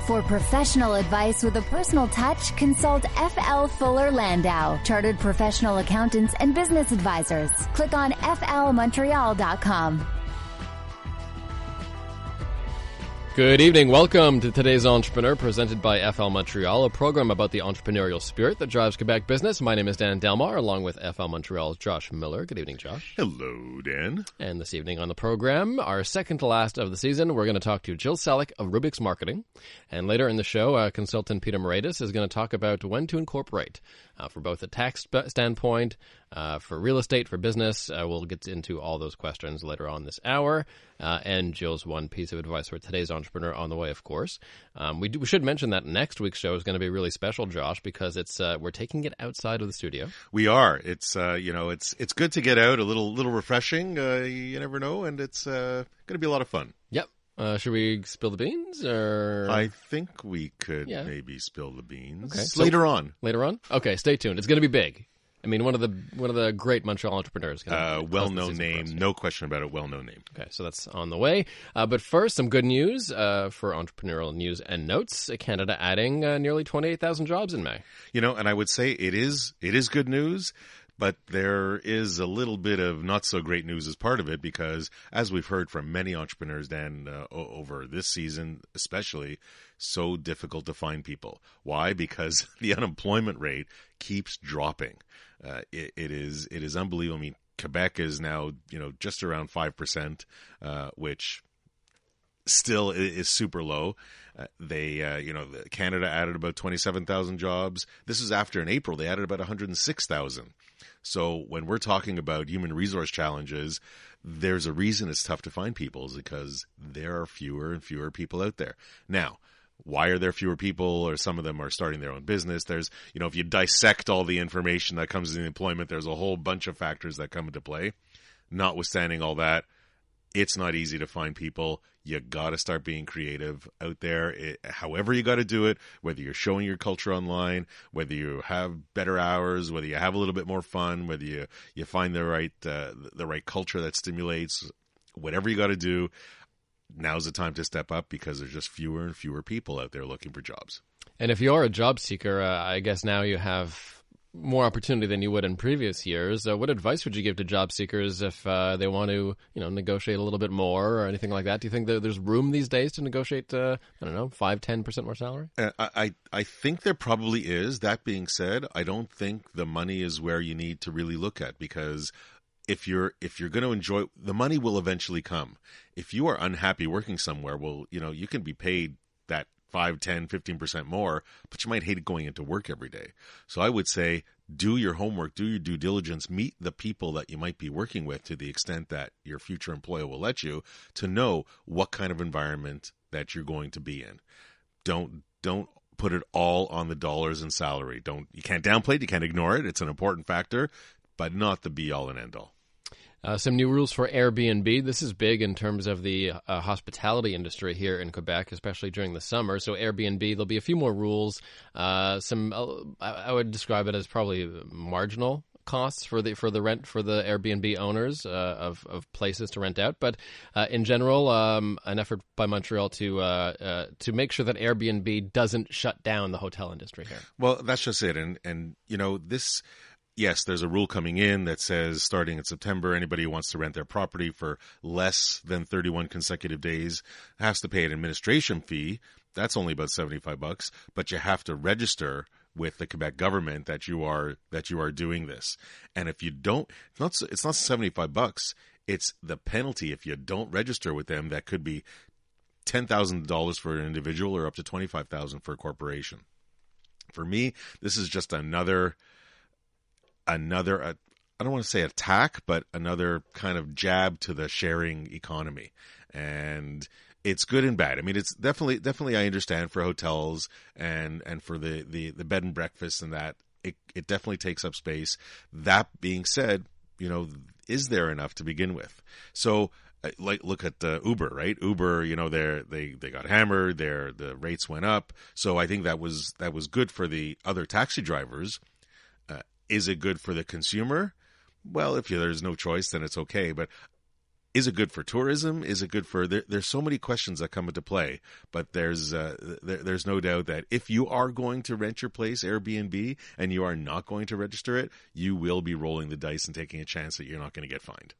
For professional advice with a personal touch, consult F.L. Fuller Landau, Chartered Professional Accountants and Business Advisors. Click on flmontreal.com. Good evening. Welcome to today's Entrepreneur, presented by FL Montreal, a program about the entrepreneurial spirit that drives Quebec business. My name is Dan Delmar, along with FL Montreal's Josh Miller. Good evening, Josh. Hello, Dan. And this evening on the program, our second to last of the season, we're going to talk to Jill Selick of Rubix Marketing. And later in the show, consultant Peter Moratis is going to talk about when to incorporate for both a tax standpoint, for real estate, for business. We'll get into all those questions later on this hour. And Jill's one piece of advice for today's entrepreneur on the way, of course. We should mention that next week's show is going to be really special, Josh, because it's we're taking it outside of the studio. We are. It's it's good to get out, a little refreshing. You never know, and it's going to be a lot of fun. Yep. Should we spill the beans, or? I think we could maybe spill the beans later on. Later on. Okay, stay tuned. It's going to be big. I mean, one of the great Montreal entrepreneurs. Well-known name, no question about it, well-known name. Okay, so that's on the way. But first, some good news for entrepreneurial news and notes. Canada adding nearly 28,000 jobs in May. You know, and I would say it is good news, but there is a little bit of not so great news as part of it because, as we've heard from many entrepreneurs, Dan, over this season especially, so difficult to find people. Why? Because the unemployment rate keeps dropping. It is unbelievable. I mean, Quebec is now, just around 5%, which still is super low. Canada added about 27,000 jobs. This is after in April, they added about 106,000. So when we're talking about human resource challenges, there's a reason it's tough to find people is because there are fewer and fewer people out there. Now, why are there fewer people, or some of them are starting their own business? There's, if you dissect all the information that comes in employment, there's a whole bunch of factors that come into play. Notwithstanding all that, it's not easy to find people. You got to start being creative out there. However you got to do it, whether you're showing your culture online, whether you have better hours, whether you have a little bit more fun, whether you find the right culture that stimulates, whatever you got to do, now's the time to step up because there's just fewer and fewer people out there looking for jobs. And if you're a job seeker, I guess now you have more opportunity than you would in previous years. What advice would you give to job seekers if they want to, negotiate a little bit more or anything like that? Do you think that there's room these days to negotiate, 5-10% more salary? I think there probably is. That being said, I don't think the money is where you need to really look at because if you're going to enjoy, the money will eventually come. If you are unhappy working somewhere, well, you can be paid that 5, 10, 15% more, but you might hate going into work every day. So I would say do your homework, do your due diligence, meet the people that you might be working with to the extent that your future employer will let you to know what kind of environment that you're going to be in. Don't put it all on the dollars and salary. You can't downplay it, you can't ignore it. It's an important factor, but not the be all and end all. Some new rules for Airbnb. This is big in terms of the hospitality industry here in Quebec, especially during the summer. So Airbnb, there'll be a few more rules. I would describe it as probably marginal costs for the rent for the Airbnb owners of places to rent out. But in general, an effort by Montreal to make sure that Airbnb doesn't shut down the hotel industry here. Well, that's just it. And this. Yes, there's a rule coming in that says starting in September, anybody who wants to rent their property for less than 31 consecutive days has to pay an administration fee. That's only about $75, but you have to register with the Quebec government that you are doing this. And if you don't, it's not $75. It's the penalty if you don't register with them. That could be $10,000 for an individual or up to $25,000 for a corporation. For me, this is just another I don't want to say attack, but another kind of jab to the sharing economy. And it's good and bad. I mean, it's definitely I understand for hotels and for the bed and breakfast and that it definitely takes up space. That being said, is there enough to begin with? So like look at Uber, right? Uber, they got hammered, the rates went up. So I think that was good for the other taxi drivers. Is it good for the consumer? Well, if there's no choice, then it's okay. But Is it good for tourism? Is it good for there's so many questions that come into play, but there's no doubt that if you are going to rent your place Airbnb and you are not going to register it, you will be rolling the dice and taking a chance that you're not going to get fined.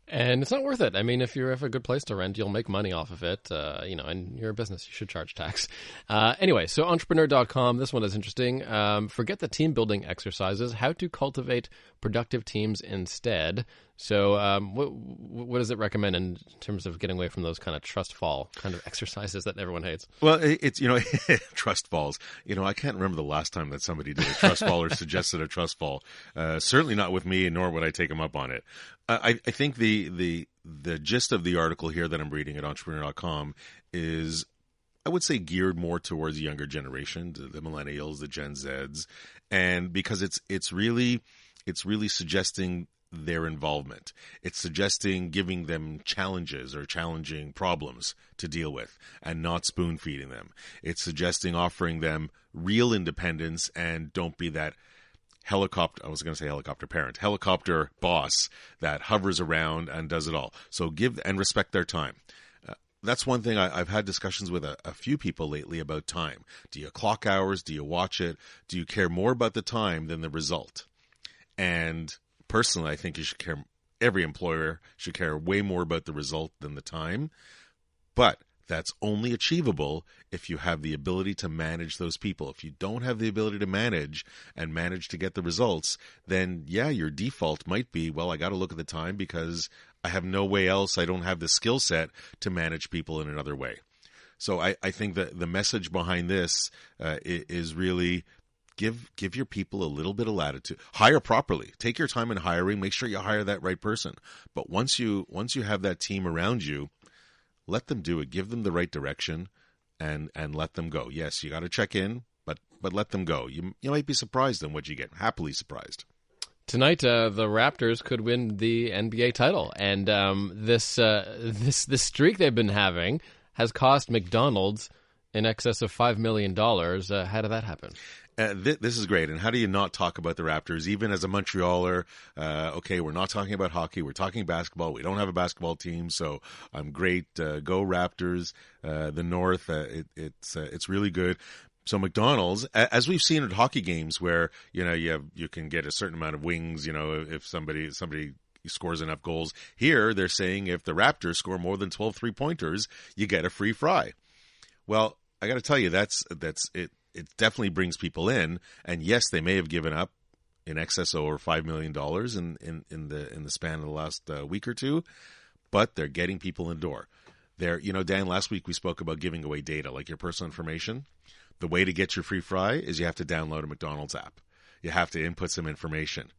And it's not worth it. I mean, if you have a good place to rent, you'll make money off of it. And you're a business, you should charge tax. Anyway, so entrepreneur.com, this one is interesting. Forget the team building exercises, how to cultivate productive teams instead. So what does it recommend in terms of getting away from those kind of trust fall kind of exercises that everyone hates? Well, it's, trust falls. I can't remember the last time that somebody did a trust fall or suggested a trust fall. Certainly not with me, nor would I take them up on it. I think the gist of the article here that I'm reading at entrepreneur.com is, I would say, geared more towards the younger generation, the millennials, the Gen Zs, and because it's really suggesting their involvement. It's suggesting giving them challenges or challenging problems to deal with and not spoon feeding them. It's suggesting offering them real independence and don't be that helicopter boss that hovers around and does it all. So give and respect their time. That's one thing I've had discussions with a few people lately about time. Do you clock hours? Do you watch it? Do you care more about the time than the result? And personally, I think every employer should care way more about the result than the time. But that's only achievable if you have the ability to manage those people. If you don't have the ability to manage to get the results, then yeah, your default might be, well, I got to look at the time because I have no way else. I don't have the skill set to manage people in another way. So I think that the message behind this is really give your people a little bit of latitude. Hire properly. Take your time in hiring. Make sure you hire that right person. But once you have that team around you, let them do it. Give them the right direction, and let them go. Yes, you got to check in, but let them go. You might be surprised on what you get. Happily surprised. Tonight, the Raptors could win the NBA title, and this streak they've been having has cost McDonald's in excess of $5 million. How did that happen? This is great. And how do you not talk about the Raptors, even as a Montrealer? Okay, we're not talking about hockey. We're talking basketball. We don't have a basketball team, so I'm great. Go Raptors. The North, it's really good. So McDonald's, as we've seen at hockey games where, you can get a certain amount of wings, if somebody scores enough goals. Here, they're saying if the Raptors score more than 12 3-pointers, you get a free fry. Well, I got to tell you, that's it. It definitely brings people in, and yes, they may have given up in excess of over $5 million in the span of the last week or two, but they're getting people in the door. Dan, last week we spoke about giving away data, like your personal information. The way to get your free fry is you have to download a McDonald's app. You have to input some information.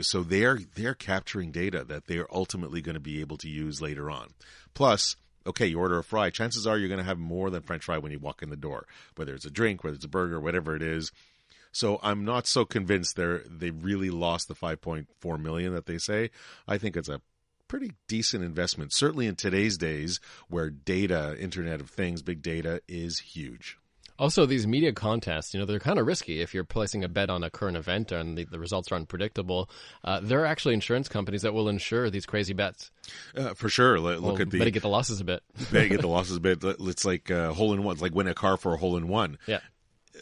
So they're capturing data that they're ultimately going to be able to use later on. Plus, okay, you order a fry, chances are you're going to have more than French fry when you walk in the door, whether it's a drink, whether it's a burger, whatever it is. So I'm not so convinced they really lost the $5.4 million that they say. I think it's a pretty decent investment, certainly in today's days where data, Internet of Things, big data is huge. Also, these media contests, they're kind of risky. If you're placing a bet on a current event and the results are unpredictable, there are actually insurance companies that will insure these crazy bets. For sure. Better get the losses a bit. It's like hole-in-ones, like win a car for a hole-in-one. Yeah.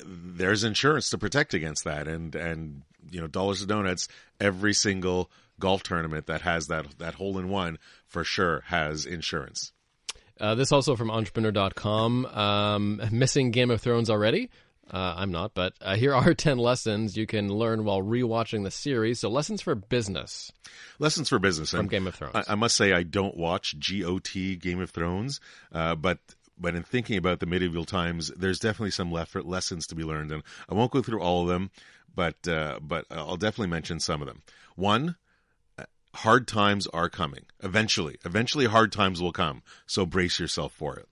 There's insurance to protect against that. And dollars to donuts, every single golf tournament that has that hole-in-one for sure has insurance. This also from entrepreneur.com. Missing Game of Thrones already? I'm not, but here are 10 lessons you can learn while rewatching the series. So lessons for business. Lessons for business. From Game of Thrones. I must say I don't watch GOT, Game of Thrones, but in thinking about the medieval times, there's definitely some lessons to be learned. And I won't go through all of them, but I'll definitely mention some of them. One, hard times are coming. Eventually hard times will come. So brace yourself for it.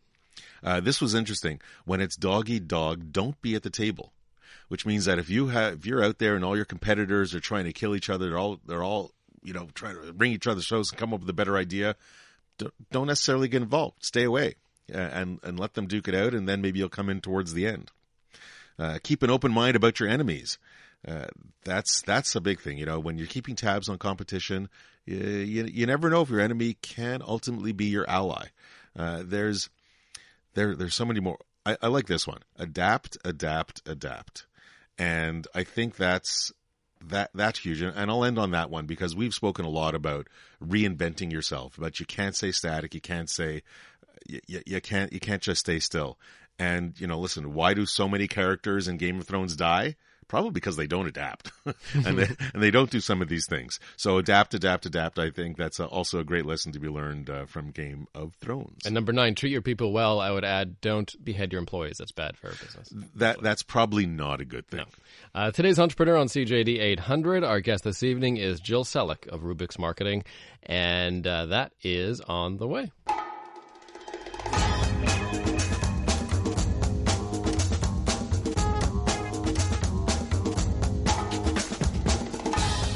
This was interesting. When it's dog eat dog, don't be at the table. Which means that if you're out there and all your competitors are trying to kill each other, they're all trying to bring each other shows and come up with a better idea, don't necessarily get involved. Stay away and let them duke it out, and then maybe you'll come in towards the end. Keep an open mind about your enemies. That's a big thing. You know, when you're keeping tabs on competition, you never know if your enemy can ultimately be your ally. There's so many more. I like this one. Adapt, adapt, adapt. And I think that's huge. And I'll end on that one because we've spoken a lot about reinventing yourself, but you can't stay static. You can't say, you can't just stay still. And, you know, listen, why do so many characters in Game of Thrones die? Probably because they don't adapt and they don't do some of these things. So adapt, adapt, adapt. I think that's also a great lesson to be learned from Game of Thrones. And number 9, treat your people well. I would add, don't behead your employees. That's bad for our business. That's probably not a good thing. No. Today's Entrepreneur on CJD 800. Our guest this evening is Jill Selick of Rubix Marketing. And that is on the way.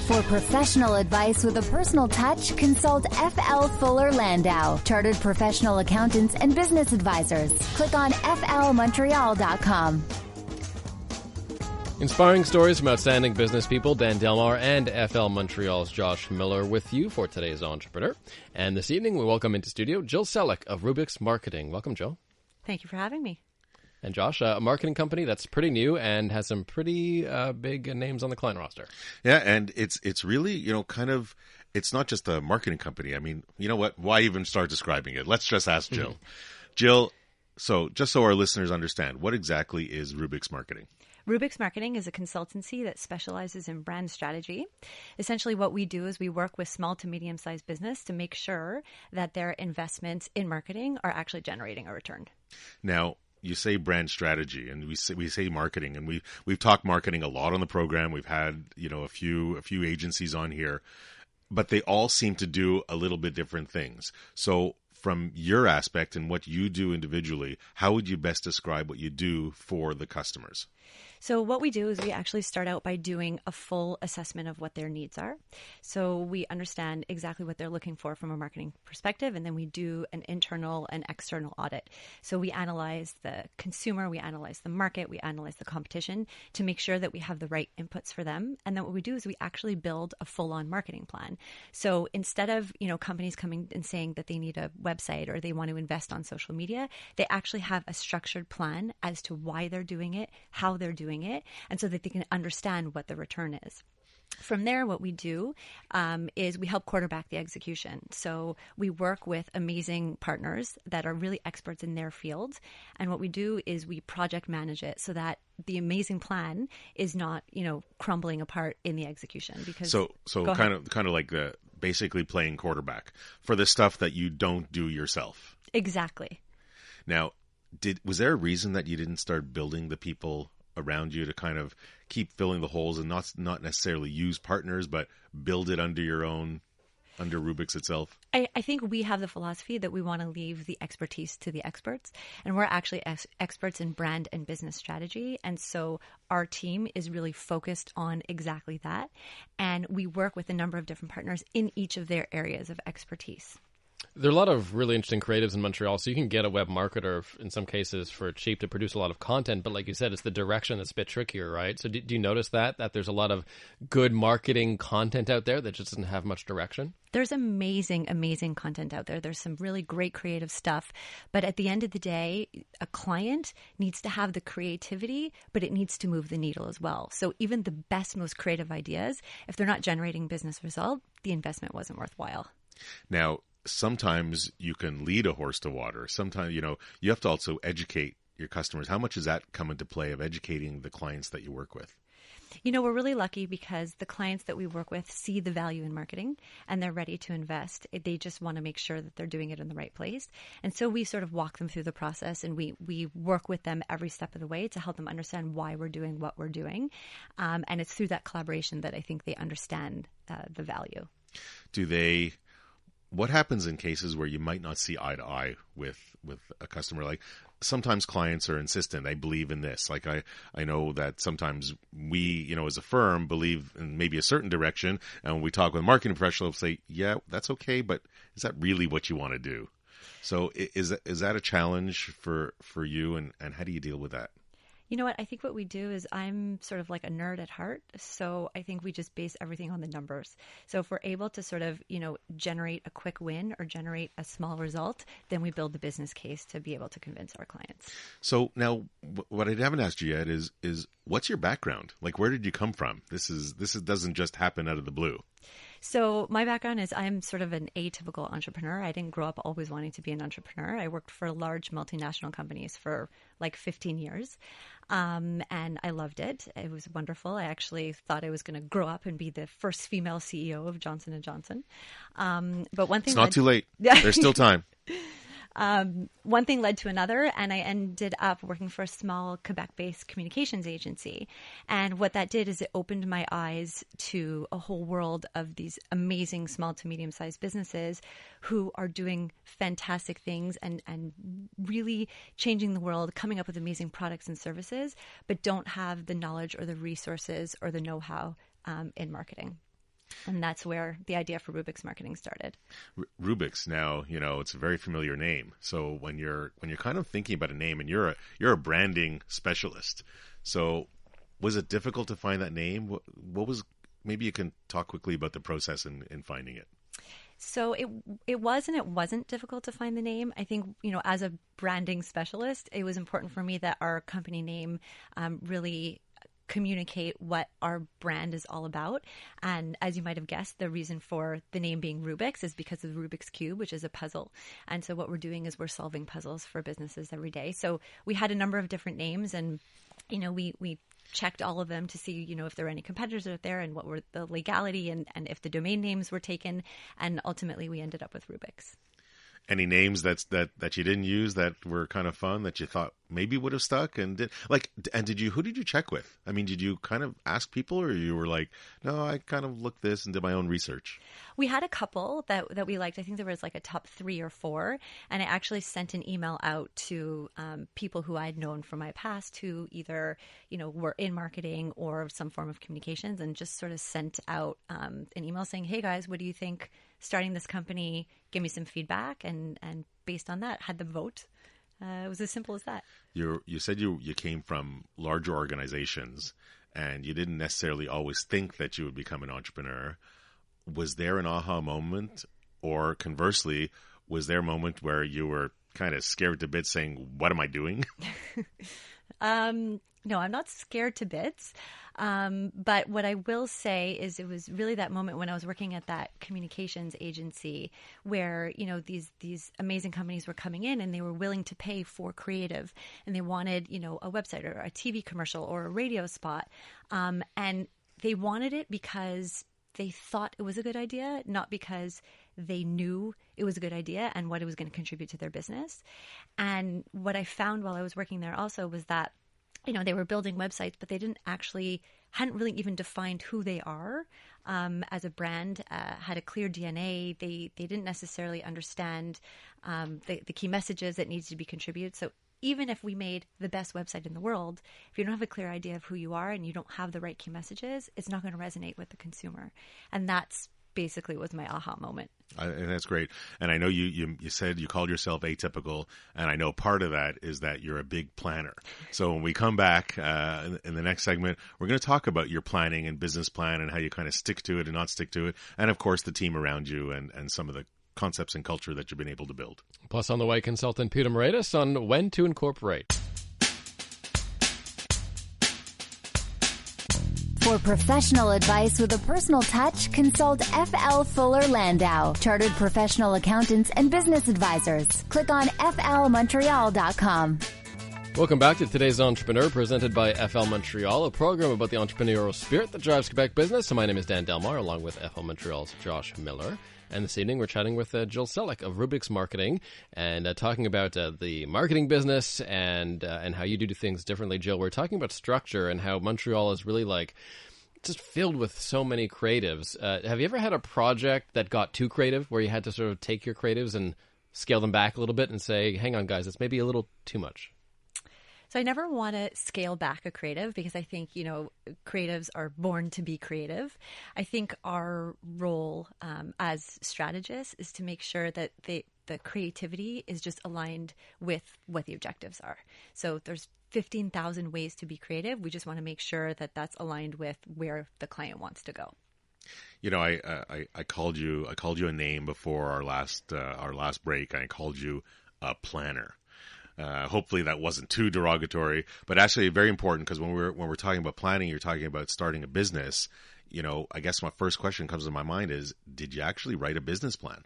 For professional advice with a personal touch, consult FL Fuller Landau, Chartered Professional Accountants and Business Advisors. Click on flmontreal.com. Inspiring stories from outstanding business people, Dan Delmar and FL Montreal's Josh Miller with you for today's Entrepreneur. And this evening we welcome into studio Jill Selick of Rubix Marketing. Welcome, Jill. Thank you for having me. And Josh, a marketing company that's pretty new and has some pretty big names on the client roster. Yeah, and it's really, you know, kind of, it's not just a marketing company. I mean, you know what? Why even start describing it? Let's just ask Jill. Jill, so just so our listeners understand, what exactly is Rubix Marketing? Rubix Marketing is a consultancy that specializes in brand strategy. Essentially, what we do is we work with small to medium-sized business to make sure that their investments in marketing are actually generating a return. Now, you say brand strategy, and we say marketing, and we've talked marketing a lot on the program. We've had, you know, a few agencies on here, but they all seem to do a little bit different things. So, from your aspect and what you do individually, how would you best describe what you do for the customers? So what we do is we actually start out by doing a full assessment of what their needs are. So we understand exactly what they're looking for from a marketing perspective, and then we do an internal and external audit. So we analyze the consumer, we analyze the market, we analyze the competition to make sure that we have the right inputs for them. And then what we do is we actually build a full-on marketing plan. So instead of, you know, companies coming and saying that they need a website or they want to invest on social media, they actually have a structured plan as to why they're doing it, how they're doing it, and so that they can understand what the return is. From there, what we do is we help quarterback the execution. So we work with amazing partners that are really experts in their field. And what we do is we project manage it so that the amazing plan is not, you know, crumbling apart in the execution. Because so kind of like basically playing quarterback for the stuff that you don't do yourself. Exactly. Now, was there a reason that you didn't start building the people around you to kind of keep filling the holes and not necessarily use partners, but build it under Rubix itself? I think we have the philosophy that we want to leave the expertise to the experts, and we're actually experts in brand and business strategy. And so our team is really focused on exactly that. And we work with a number of different partners in each of their areas of expertise. There are a lot of really interesting creatives in Montreal, so you can get a web marketer in some cases for cheap to produce a lot of content. But like you said, it's the direction that's a bit trickier, right? So do you notice that there's a lot of good marketing content out there that just doesn't have much direction? There's amazing, amazing content out there. There's some really great creative stuff. But at the end of the day, a client needs to have the creativity, but it needs to move the needle as well. So even the best, most creative ideas, if they're not generating business result, the investment wasn't worthwhile. Now, sometimes you can lead a horse to water. Sometimes, you know, you have to also educate your customers. How much does that come into play of educating the clients that you work with? You know, we're really lucky because the clients that we work with see the value in marketing and they're ready to invest. They just want to make sure that they're doing it in the right place. And so we sort of walk them through the process, and we work with them every step of the way to help them understand why we're doing what we're doing. And it's through that collaboration that I think they understand the value. What happens in cases where you might not see eye to eye with a customer? Like, sometimes clients are insistent. I believe in this. Like, I know that sometimes we, you know, as a firm believe in maybe a certain direction. And when we talk with marketing professionals, say, yeah, that's okay, but is that really what you want to do? So is that a challenge for you? And how do you deal with that? You know what? I think what we do is I'm sort of like a nerd at heart. So I think we just base everything on the numbers. So if we're able to sort of, generate a quick win or generate a small result, then we build the business case to be able to convince our clients. So now what I haven't asked you yet is what's your background? Like, where did you come from? This doesn't just happen out of the blue. So my background is I'm sort of an atypical entrepreneur. I didn't grow up always wanting to be an entrepreneur. I worked for large multinational companies for like 15 years. And I loved it. It was wonderful. I actually thought I was going to grow up and be the first female CEO of Johnson & Johnson. But one thing... It's not too late. There's still time. One thing led to another, and I ended up working for a small Quebec-based communications agency. And what that did is it opened my eyes to a whole world of these amazing small to medium-sized businesses who are doing fantastic things and really changing the world, coming up with amazing products and services, but don't have the knowledge or the resources or the know-how in marketing. And that's where the idea for Rubix Marketing started. Rubix, now, it's a very familiar name. So when you're kind of thinking about a name, and you're a branding specialist, so was it difficult to find that name? What was, maybe you can talk quickly about the process in finding it. So it was and it wasn't difficult to find the name. I think, as a branding specialist, it was important for me that our company name really communicate what our brand is all about. And as you might have guessed, the reason for the name being Rubix is because of the Rubik's Cube, which is a puzzle. And so what we're doing is we're solving puzzles for businesses every day. So we had a number of different names, and we checked all of them to see, if there were any competitors out there and what were the legality and if the domain names were taken. And ultimately we ended up with Rubix. Any names that you didn't use that were kind of fun that you thought maybe would have stuck? And who did you check with? I mean, did you kind of ask people, or you were like, no, I kind of looked this and did my own research? We had a couple that we liked. I think there was like a top 3 or 4. And I actually sent an email out to people who I'd known from my past who either, were in marketing or some form of communications, and just sort of sent out an email saying, hey guys, what do you think starting this company? Give me some feedback. And based on that, had them vote. It was as simple as that. You said you came from larger organizations, and you didn't necessarily always think that you would become an entrepreneur. Was there an aha moment, or conversely, was there a moment where you were kind of scared to bits saying, what am I doing? No, I'm not scared to bits. But what I will say is it was really that moment when I was working at that communications agency where, these amazing companies were coming in and they were willing to pay for creative, and they wanted, a website or a TV commercial or a radio spot. And they wanted it because they thought it was a good idea, not because they knew it was a good idea and what it was going to contribute to their business. And what I found while I was working there also was that they were building websites, but they hadn't really even defined who they are as a brand, had a clear DNA. They didn't necessarily understand the key messages that needed to be contributed. So even if we made the best website in the world, if you don't have a clear idea of who you are and you don't have the right key messages, it's not going to resonate with the consumer. And that's basically was my aha moment. And that's great. And I know you said you called yourself atypical, and I know part of that is that you're a big planner. So when we come back in the next segment, we're going to talk about your planning and business plan and how you kind of stick to it and not stick to it, and of course the team around you and some of the concepts and culture that you've been able to build. Plus on the way, consultant Peter Moretus on when to incorporate. For professional advice with a personal touch, consult FL Fuller Landau, Chartered Professional Accountants and Business Advisors. Click on flmontreal.com. Welcome back to today's Entrepreneur, presented by FL Montreal, a program about the entrepreneurial spirit that drives Quebec business. So my name is Dan Delmar, along with FL Montreal's Josh Miller. And this evening we're chatting with Jill Selick of Rubix Marketing and talking about the marketing business and how you do things differently. Jill, we're talking about structure and how Montreal is really just filled with so many creatives. Have you ever had a project that got too creative where you had to sort of take your creatives and scale them back a little bit and say, hang on guys, it's maybe a little too much? So I never want to scale back a creative because I think, creatives are born to be creative. I think our role as strategists is to make sure that the creativity is just aligned with what the objectives are. So there's 15,000 ways to be creative. We just want to make sure that that's aligned with where the client wants to go. I called you a name before our last break. I called you a planner. Hopefully that wasn't too derogatory, but actually very important, because when we're talking about planning, you're talking about starting a business. I guess my first question comes to my mind is, did you actually write a business plan?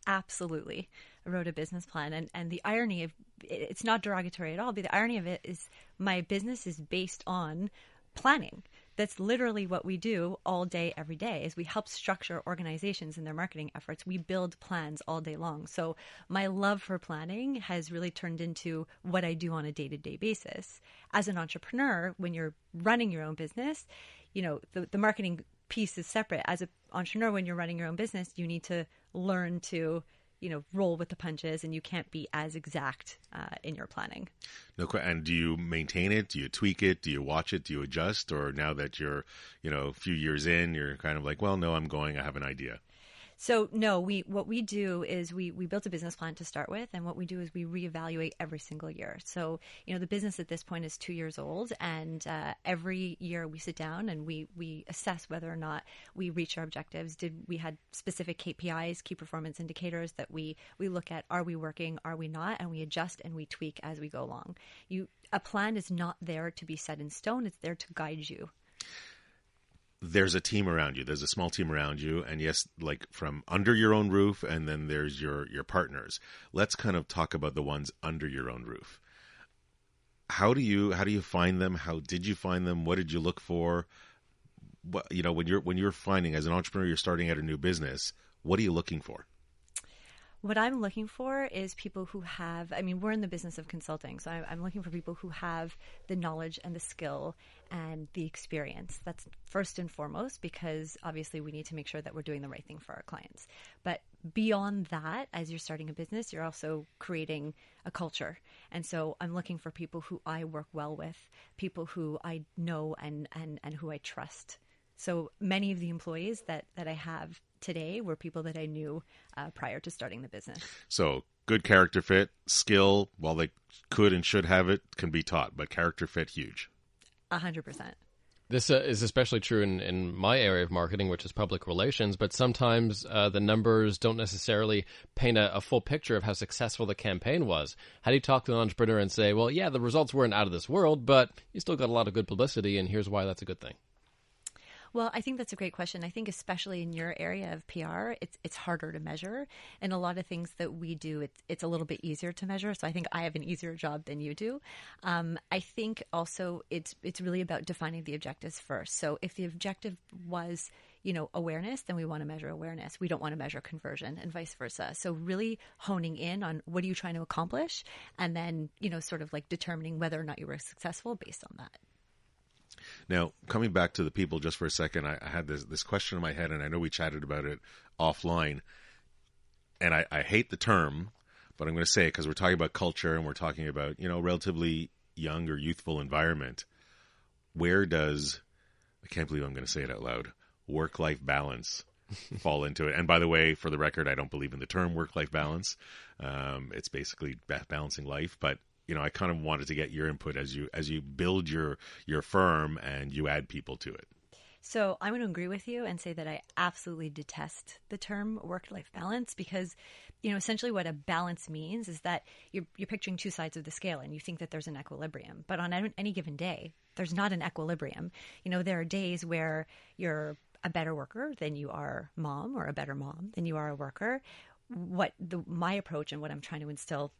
Absolutely. I wrote a business plan, and the irony of it's not derogatory at all, but the irony of it is my business is based on planning. That's literally what we do all day, every day, is we help structure organizations in their marketing efforts. We build plans all day long. So my love for planning has really turned into what I do on a day-to-day basis. As an entrepreneur, when you're running your own business, the marketing piece is separate. As an entrepreneur, when you're running your own business, you need to learn to roll with the punches, and you can't be as exact in your planning. No, and do you maintain it? Do you tweak it? Do you watch it? Do you adjust? Or now that you're, a few years in, you're kind of like, well, no, I have an idea. So no, what we do is we built a business plan to start with, and what we do is we reevaluate every single year. So the business at this point is 2 years old, and every year we sit down and we assess whether or not we reach our objectives. We had specific KPIs, key performance indicators, that we look at. Are we working? Are we not? And we adjust and we tweak as we go along. A plan is not there to be set in stone. It's there to guide you. There's a team around you. There's a small team around you. And yes, like from under your own roof, and then there's your partners. Let's kind of talk about the ones under your own roof. How do you find them? How did you find them? What did you look for? What, when you're finding, as an entrepreneur, you're starting out a new business, what are you looking for? What I'm looking for is people who have, we're in the business of consulting, so I'm looking for people who have the knowledge and the skill and the experience. That's first and foremost, because obviously we need to make sure that we're doing the right thing for our clients. But beyond that, as you're starting a business, you're also creating a culture. And so I'm looking for people who I work well with, people who I know and who I trust. So many of the employees that I have today were people that I knew prior to starting the business. So good character fit, skill, while they could and should have it, can be taught, but character fit, huge. 100%. This is especially true in my area of marketing, which is public relations, but sometimes the numbers don't necessarily paint a full picture of how successful the campaign was. How do you talk to an entrepreneur and say, well, yeah, the results weren't out of this world, but you still got a lot of good publicity, and here's why that's a good thing? Well, I think that's a great question. I think especially in your area of PR, it's harder to measure. And a lot of things that we do, it's a little bit easier to measure. So I think I have an easier job than you do. I think also it's really about defining the objectives first. So if the objective was, awareness, then we want to measure awareness. We don't want to measure conversion, and vice versa. So really honing in on what are you trying to accomplish, and then, sort of like determining whether or not you were successful based on that. Now, coming back to the people just for a second, I had this question in my head, and I know we chatted about it offline, and I hate the term, but I'm going to say it because we're talking about culture and we're talking about, relatively young or youthful environment. Where does, I can't believe I'm going to say it out loud, work-life balance fall into it? And by the way, for the record, I don't believe in the term work-life balance. It's basically balancing life, but I kind of wanted to get your input as you build your firm and you add people to it. So I'm going to agree with you and say that I absolutely detest the term work-life balance, because, essentially what a balance means is that you're picturing two sides of the scale and you think that there's an equilibrium. But on any given day, there's not an equilibrium. There are days where you're a better worker than you are mom, or a better mom than you are a worker. My approach and what I'm trying to instill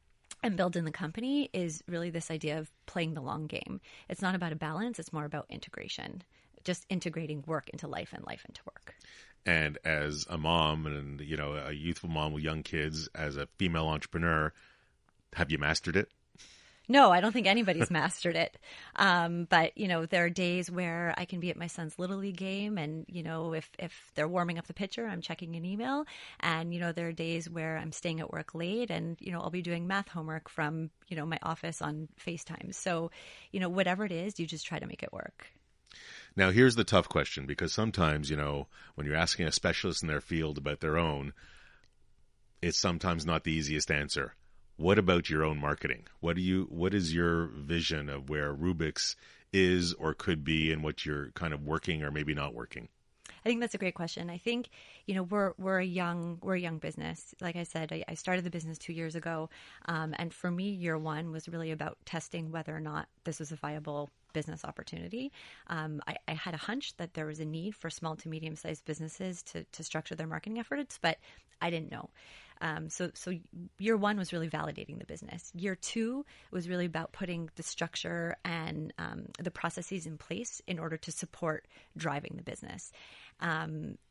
and build in the company is really this idea of playing the long game. It's not about a balance. It's more about integration, just integrating work into life and life into work. And as a mom and, a youthful mom with young kids, as a female entrepreneur, have you mastered it? No, I don't think anybody's mastered it. But, there are days where I can be at my son's Little League game and, if they're warming up the pitcher, I'm checking an email. And, there are days where I'm staying at work late and, I'll be doing math homework from, my office on FaceTime. So, whatever it is, you just try to make it work. Now, here's the tough question, because sometimes, when you're asking a specialist in their field about their own, it's sometimes not the easiest answer. What about your own marketing? What is your vision of where Rubix is or could be and what you're kind of working or maybe not working? I think that's a great question. I think, we're a young business. Like I said, I started the business 2 years ago. And for me, year one was really about testing whether or not this was a viable business opportunity. I had a hunch that there was a need for small to medium-sized businesses to structure their marketing efforts, but I didn't know. So year one was really validating the business. Year two was really about putting the structure and the processes in place in order to support driving the business.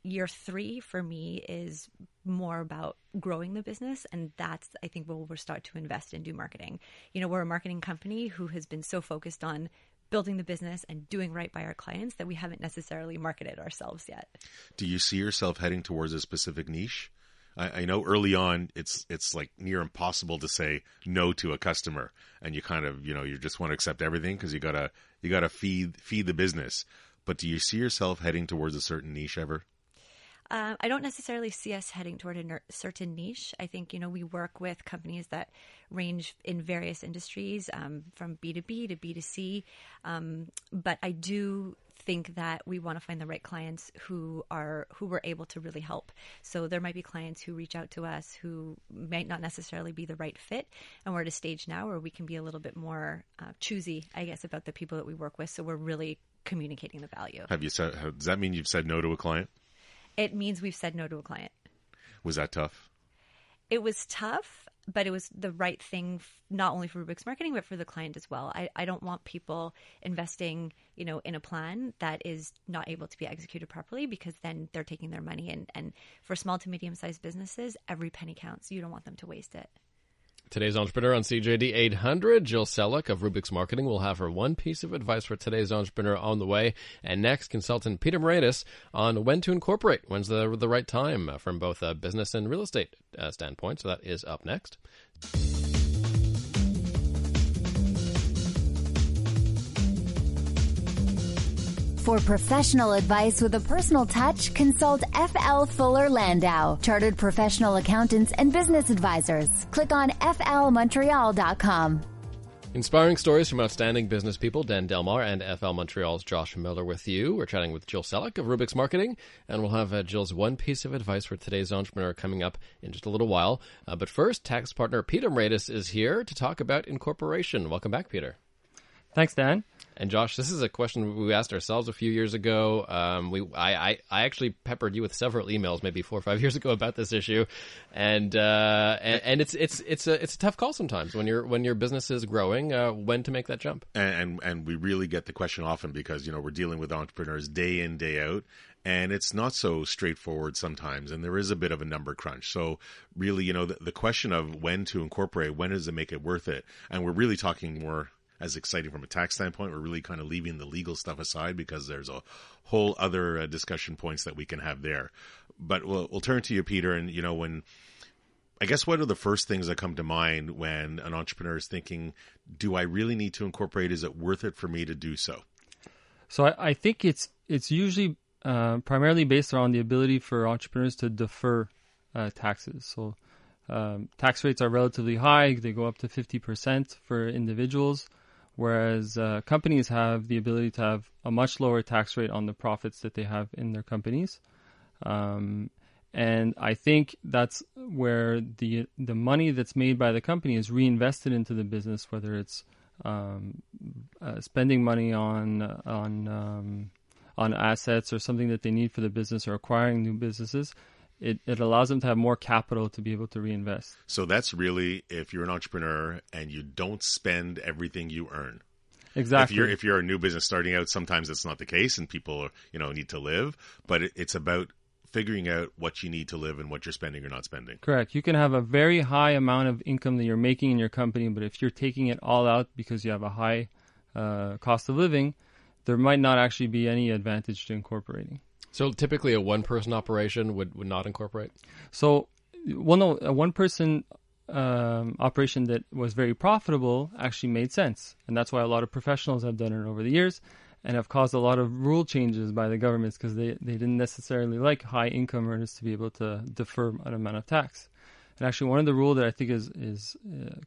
Year three for me is more about growing the business, and that's, I think, where we'll start to invest and do marketing. We're a marketing company who has been so focused on building the business and doing right by our clients that we haven't necessarily marketed ourselves yet. Do you see yourself heading towards a specific niche? I know early on it's like near impossible to say no to a customer, and you kind of you just want to accept everything because you gotta feed the business. But do you see yourself heading towards a certain niche ever? I don't necessarily see us heading toward a certain niche. I think, we work with companies that range in various industries, from B2B to B2C. But I do think that we want to find the right clients who we're able to really help. So there might be clients who reach out to us who might not necessarily be the right fit. And we're at a stage now where we can be a little bit more choosy, I guess, about the people that we work with. So we're really communicating the value. Does that mean you've said no to a client? It means we've said no to a client. Was that tough? It was tough, but it was the right thing, not only for Rubix Marketing, but for the client as well. I don't want people investing, in a plan that is not able to be executed properly, because then they're taking their money. And for small to medium-sized businesses, every penny counts. You don't want them to waste it. Today's entrepreneur on CJD 800, Jill Selick of Rubix Marketing, will have her one piece of advice for today's entrepreneur on the way. And next, consultant Peter Moraidis on when to incorporate. When's the right time from both a business and real estate standpoint. So that is up next. For professional advice with a personal touch, consult FL Fuller Landau, Chartered Professional Accountants and Business Advisors. Click on flmontreal.com. Inspiring stories from outstanding business people, Dan Delmar and FL Montreal's Josh Miller with you. We're chatting with Jill Selick of Rubix Marketing, and we'll have Jill's one piece of advice for today's entrepreneur coming up in just a little while. But first, tax partner Peter Moraidis is here to talk about incorporation. Welcome back, Peter. Thanks, Dan. And Josh, this is a question we asked ourselves a few years ago. I actually peppered you with several emails, maybe 4 or 5 years ago, about this issue, and it's a tough call sometimes when your business is growing. When to make that jump? And we really get the question often because we're dealing with entrepreneurs day in, day out. And it's not so straightforward sometimes, and there is a bit of a number crunch. So really, the question of when to incorporate, when does it make it worth it? And we're really talking more as exciting from a tax standpoint. We're really kind of leaving the legal stuff aside because there's a whole other discussion points that we can have there. But we'll turn to you, Peter, and what are the first things that come to mind when an entrepreneur is thinking, do I really need to incorporate? Is it worth it for me to do so? So I think it's usually primarily based on the ability for entrepreneurs to defer taxes. So tax rates are relatively high. They go up to 50% for individuals, whereas companies have the ability to have a much lower tax rate on the profits that they have in their companies. And I think that's where the money that's made by the company is reinvested into the business, whether it's spending money on assets or something that they need for the business, or acquiring new businesses. It allows them to have more capital to be able to reinvest. So that's really, if you're an entrepreneur and you don't spend everything you earn. Exactly. If you're a new business starting out, sometimes that's not the case, and people need to live. But it's about figuring out what you need to live and what you're spending or not spending. Correct. You can have a very high amount of income that you're making in your company, but if you're taking it all out because you have a high cost of living, there might not actually be any advantage to incorporating. So typically a one-person operation would not incorporate? So, well, no, a one-person operation that was very profitable actually made sense. And that's why a lot of professionals have done it over the years and have caused a lot of rule changes by the governments because they didn't necessarily like high-income earners to be able to defer an amount of tax. And actually, one of the rules that I think is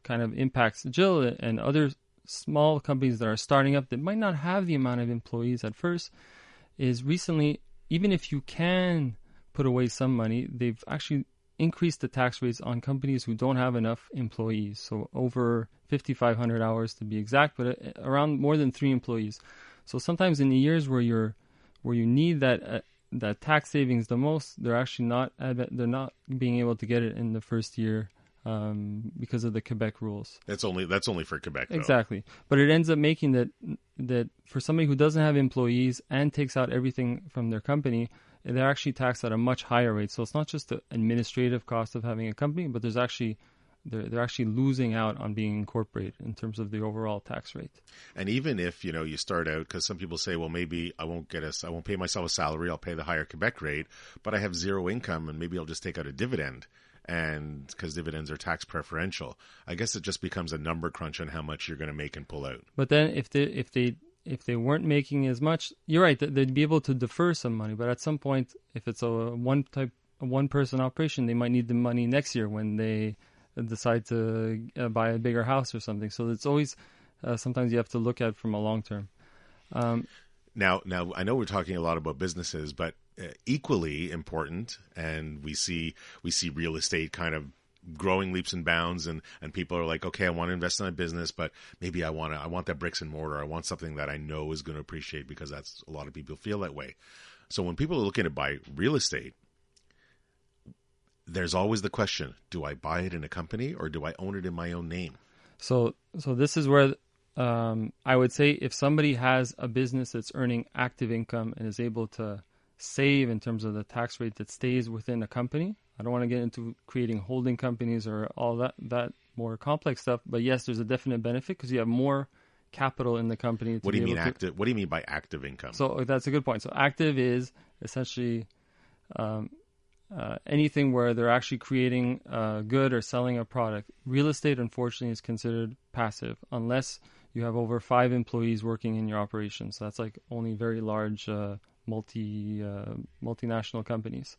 kind of impacts Jill and other small companies that are starting up that might not have the amount of employees at first is recently, even if you can put away some money, they've actually increased the tax rates on companies who don't have enough employees. So over 5,500 hours to be exact, but around more than 3 employees. So sometimes in the years where you need that tax savings the most, they're actually not being able to get it in the first year because of the Quebec rules. That's only for Quebec, though. Exactly. But it ends up making that for somebody who doesn't have employees and takes out everything from their company, they're actually taxed at a much higher rate. So it's not just the administrative cost of having a company, but they're actually losing out on being incorporated in terms of the overall tax rate. And even if you start out, because some people say, well, maybe I won't pay myself a salary, I'll pay the higher Quebec rate, but I have zero income, and maybe I'll just take out a dividend. And because dividends are tax preferential, I guess it just becomes a number crunch on how much you're going to make and pull out. But then if they weren't making as much, you're right, they'd be able to defer some money. But at some point, if it's a one-person operation, they might need the money next year when they decide to buy a bigger house or something. So it's always sometimes you have to look at from a long term. Now I know we're talking a lot about businesses, but equally important, and we see real estate kind of growing leaps and bounds, and people are like, okay, I want to invest in a business, but maybe I want that bricks and mortar. I want something that I know is going to appreciate, because that's a lot of people feel that way. So when people are looking to buy real estate, there's always the question, do I buy it in a company or do I own it in my own name? So this is where I would say if somebody has a business that's earning active income and is able to save in terms of the tax rate that stays within a company. I don't want to get into creating holding companies or all that more complex stuff, but yes, there's a definite benefit because you have more capital in the company. What do you mean active? What do you mean by active income? So that's a good point. So active is essentially anything where they're actually creating a good or selling a product. Real estate, unfortunately, is considered passive unless you have over 5 employees working in your operation. So that's like only very large multinational companies.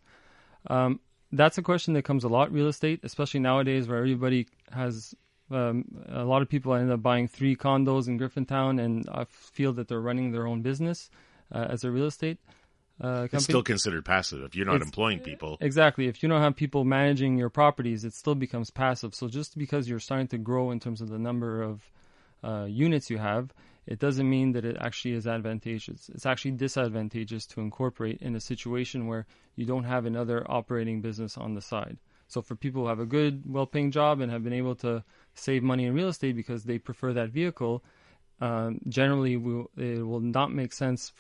That's a question that comes a lot, real estate, especially nowadays where everybody has, a lot of people end up buying 3 condos in Griffintown and feel that they're running their own business as a real estate company. It's still considered passive if you're not employing people. Exactly. If you don't have people managing your properties, it still becomes passive. So just because you're starting to grow in terms of the number of units you have, it doesn't mean that it actually is advantageous. It's actually disadvantageous to incorporate in a situation where you don't have another operating business on the side. So for people who have a good, well-paying job and have been able to save money in real estate because they prefer that vehicle, generally it will not make sense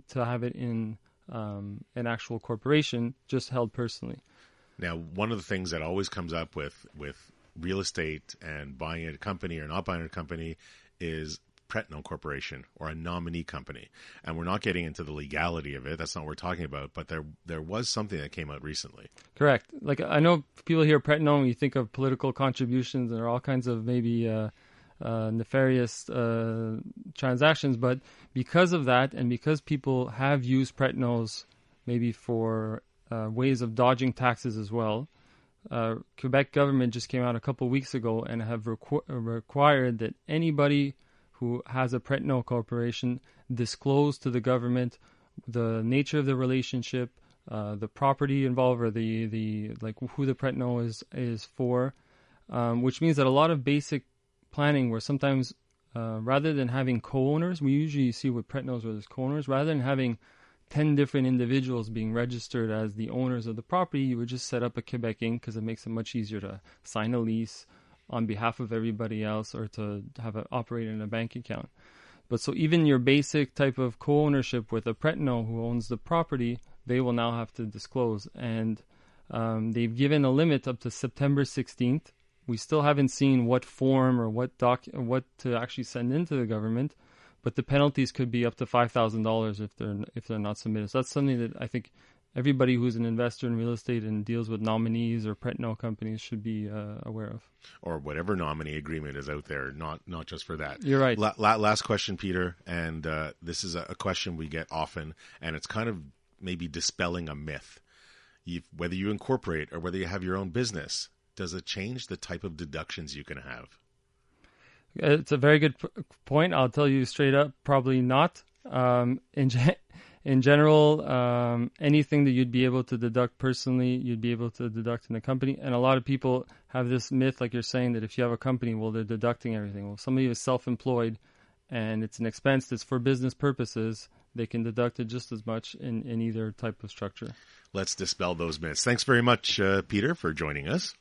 to have it in an actual corporation, just held personally. Now, one of the things that always comes up with real estate and buying a company or not buying a company is Pretno Corporation or a nominee company. And we're not getting into the legality of it. That's not what we're talking about. But there was something that came out recently. Correct. Like I know people hear Pretno and you think of political contributions and there are all kinds of maybe nefarious transactions. But because of that and because people have used Pretnos maybe for ways of dodging taxes as well, Quebec government just came out a couple weeks ago and have required that anybody who has a Pretno corporation disclose to the government the nature of the relationship, the property involved, or the like who the Pretno is for, which means that a lot of basic planning where sometimes rather than having co-owners, we usually see with Pretnos where there's co-owners, rather than having 10 different individuals being registered as the owners of the property, you would just set up a Quebec Inc. because it makes it much easier to sign a lease on behalf of everybody else or to have it operate in a bank account. But so even your basic type of co-ownership with a Pretno who owns the property, they will now have to disclose. And they've given a limit up to September 16th. We still haven't seen what form or what to actually send into the government, but the penalties could be up to $5,000 if they're not submitted. So that's something that I think everybody who's an investor in real estate and deals with nominees or print-no companies should be aware of. Or whatever nominee agreement is out there, not just for that. You're right. Last question, Peter, and this is a question we get often, and it's kind of maybe dispelling a myth. Whether you incorporate or whether you have your own business, does it change the type of deductions you can have? It's a very good point. I'll tell you straight up, probably not. In general, anything that you'd be able to deduct personally, you'd be able to deduct in a company. And a lot of people have this myth, like you're saying, that if you have a company, well, they're deducting everything. Well, if somebody is self-employed and it's an expense that's for business purposes, they can deduct it just as much in either type of structure. Let's dispel those myths. Thanks very much, Peter, for joining us.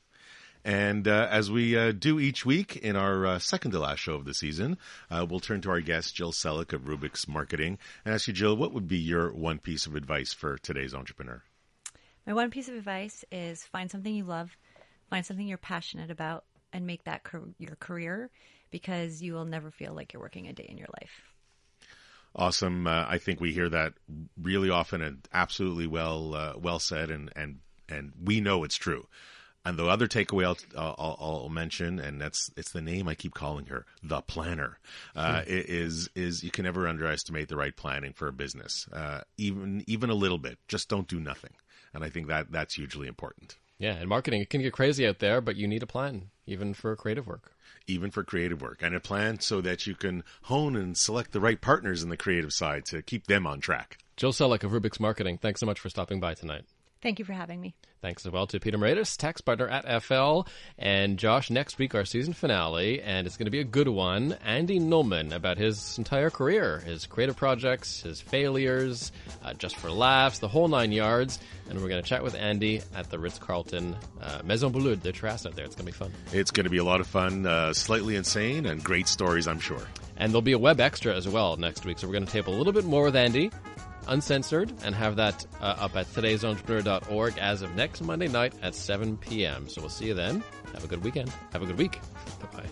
And as we do each week in our second to last show of the season, we'll turn to our guest, Jill Selick of Rubix Marketing, and ask you, Jill, what would be your one piece of advice for today's entrepreneur? My one piece of advice is find something you love, find something you're passionate about, and make that your career, because you will never feel like you're working a day in your life. Awesome. I think we hear that really often, and absolutely well said, and we know it's true. And the other takeaway I'll mention, and it's the name I keep calling her, the planner, is you can never underestimate the right planning for a business, even a little bit. Just don't do nothing. And I think that's hugely important. Yeah, and marketing, it can get crazy out there, but you need a plan, even for creative work. Even for creative work. And a plan so that you can hone and select the right partners in the creative side to keep them on track. Jill Selick of Rubix Marketing, thanks so much for stopping by tonight. Thank you for having me. Thanks as well to Peter Moretus, tax partner at FL, and Josh, next week, our season finale, and it's going to be a good one. Andy Nullman, about his entire career, his creative projects, his failures, just for laughs, the whole 9 yards. And we're going to chat with Andy at the Ritz-Carlton Maison Boulud, the terrace out there. It's going to be fun. It's going to be a lot of fun, slightly insane, and great stories, I'm sure. And there'll be a web extra as well next week, so we're going to tape a little bit more with Andy, uncensored, and have that up at todaysentrepreneur.org as of next Monday night at 7 p.m. So we'll see you then. Have a good weekend. Have a good week. Bye-bye.